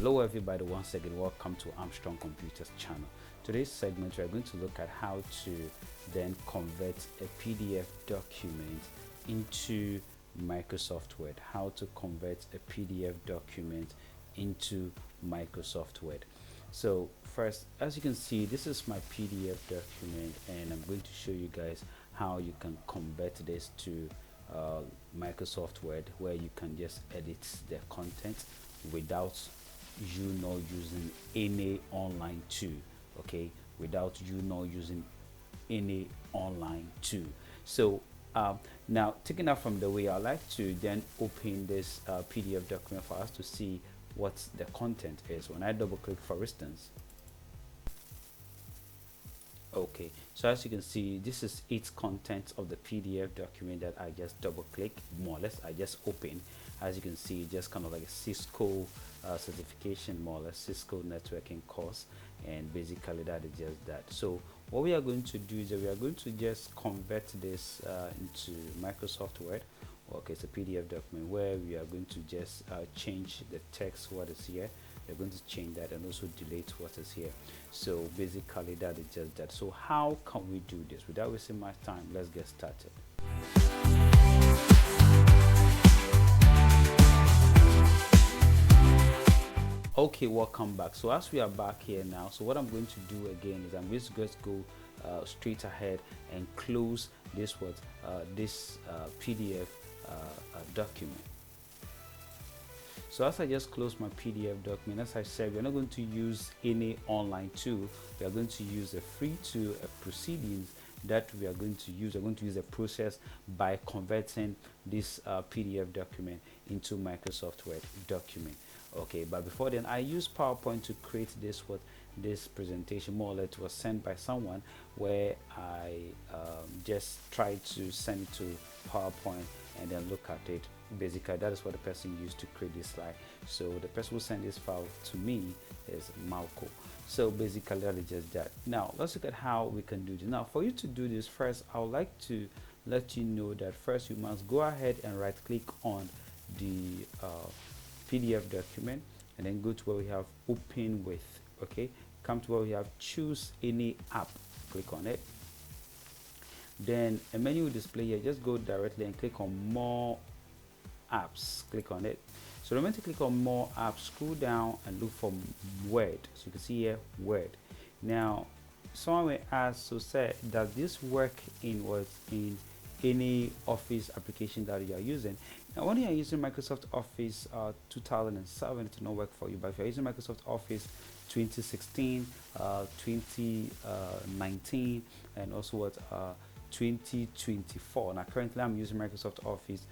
Hello everybody, once again welcome to Armstrong Computers channel. Today's segment we are going to look at how to then convert a PDF document into Microsoft Word. How to convert a PDF document into Microsoft Word. So first, as you can see, this is my PDF document and I'm going to show you guys how you can convert this to Microsoft Word, where you can just edit the content without you not using any online tool. Okay, without you not using any online tool. So now, taking that from the way, I like to then open this PDF document for us to see what the content is. When I double click, for instance, okay, so as you can see, this is its content of the PDF document that I just double click, more or less I just open. As you can see, just kind of like a Cisco certification, more or less Cisco networking course, and basically that is just that. So what we are going to do is that we are going to just convert this into Microsoft Word. Okay, it's a PDF document where we are going to just change the text, what is here. We're going to change that and also delete what is here. So basically that is just that. So how can we do this without wasting much time? Let's get started. Okay, welcome back. So as we are back here now, so what I'm going to do again is I'm just going to go straight ahead and close this PDF document. So as I just close my PDF document, as I said, we're not going to use any online tool. We are going to use a free tool, a proceedings that we are going to use. We're going to use a process by converting this PDF document into Microsoft Word document. Okay, but before then, I used PowerPoint to create this presentation. More or less, it was sent by someone where I just tried to send it to PowerPoint and then look at it. Basically, that is what the person used to create this slide. So the person who sent this file to me is Malco. So basically, that is just that. Now let's look at how we can do this. Now, for you to do this, first I would like to let you know that first you must go ahead and right click on the PDF document and then go to where we have open with. Okay, come to where we have choose any app, click on it. Then a menu will display here. Just go directly and click on more apps, click on it. So the moment you click on more apps, scroll down and look for Word. So you can see here Word. Now someone may ask, so say, does this work in any Office application that you are using? Now when you are using Microsoft Office 2007, it will not work for you, but if you are using Microsoft Office 2016, 2019, and also 2024. Now currently I'm using Microsoft Office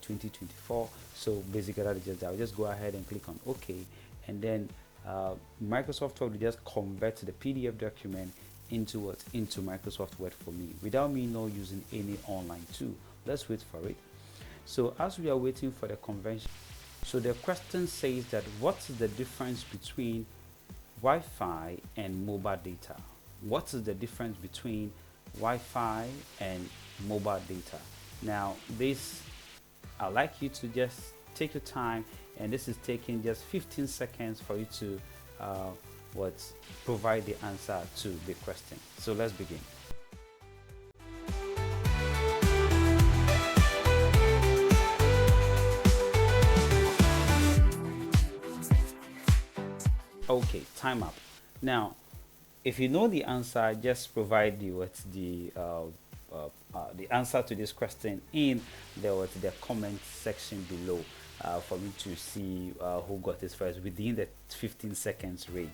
2024. So basically that is just that. I'll just go ahead and click on OK, and then Microsoft Word will just convert the PDF document into Microsoft Word for me without me not using any online tool. Let's wait for it. So as we are waiting for the convention, so the question says that what's the difference between Wi-Fi and mobile data? What is the difference between Wi-Fi and mobile data? Now this, I'd like you to just take your time, and this is taking just 15 seconds for you to provide the answer to the question. So let's begin. Okay, time up. Now if you know the answer, just provide the answer to this question in the comment section below for me to see who got this first within the 15 seconds range.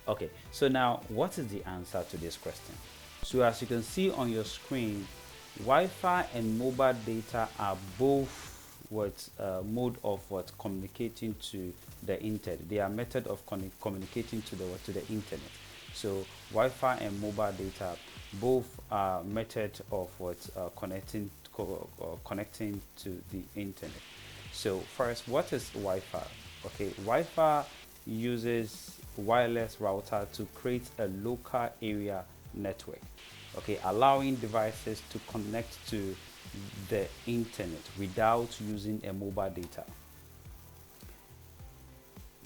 Okay, so now what is the answer to this question? So as you can see on your screen, Wi-Fi and mobile data are both mode of communicating to the internet. They are method of communicating to the internet. So Wi-Fi and mobile data both are method of connecting to the internet. So first, what is Wi-Fi? Okay, Wi-Fi uses wireless router to create a local area network, okay, allowing devices to connect to the internet without using a mobile data.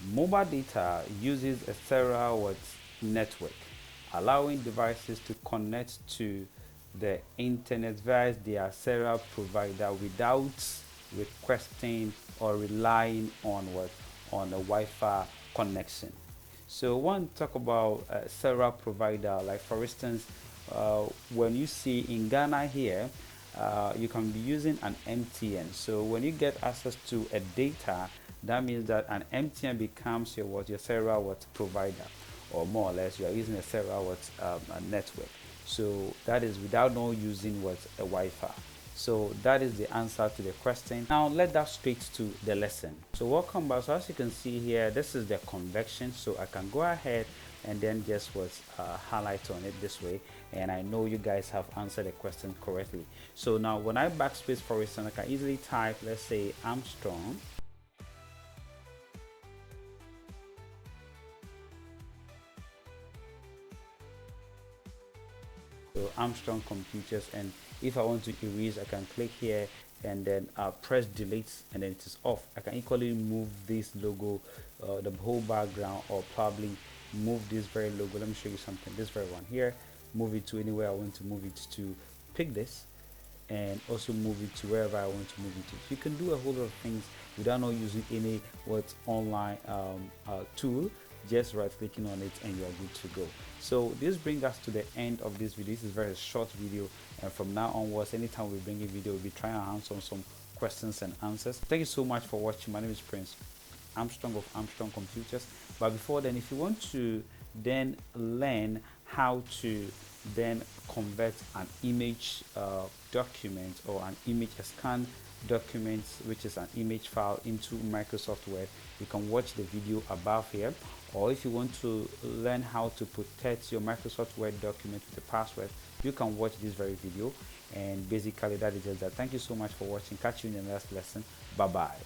Mobile data uses a cellular network, allowing devices to connect to the internet via their cellular provider without requesting or relying on on a Wi-Fi connection. So I want to talk about a cellular provider, like for instance, when you see in Ghana here, you can be using an MTN. So when you get access to a data, that means that an MTN becomes your cellular provider, or more or less you are using a cellular a network. So that is without not using a Wi-Fi. So that is the answer to the question. Now let that straight to the lesson. So welcome back. So as you can see here, this is the convection. So I can go ahead and then just highlight on it this way, and I know you guys have answered the question correctly. So now when I backspace, for instance, I can easily type, let's say, Armstrong. So Armstrong computers, and if I want to erase, I can click here and then press delete, and then it is off. I can equally move this logo, the whole background, or probably move this very logo. Let me show you something. This very one here, move it to anywhere I want to move it to. Pick this and also move it to wherever I want to move it to. So you can do a whole lot of things without not using any online tool. Just right clicking on it and you are good to go. So this brings us to the end of this video. This is a very short video, and from now onwards, anytime we bring a video, we'll be trying to answer some questions and answers. Thank you so much for watching. My name is Prince Armstrong of Armstrong Computers. But before then, if you want to then learn how to then convert an image document, or an image scan document, which is an image file, into Microsoft Word, you can watch the video above here. Or if you want to learn how to protect your Microsoft Word document with the password, you can watch this very video. And basically that is just that. Thank you so much for watching. Catch you in the next lesson. Bye bye.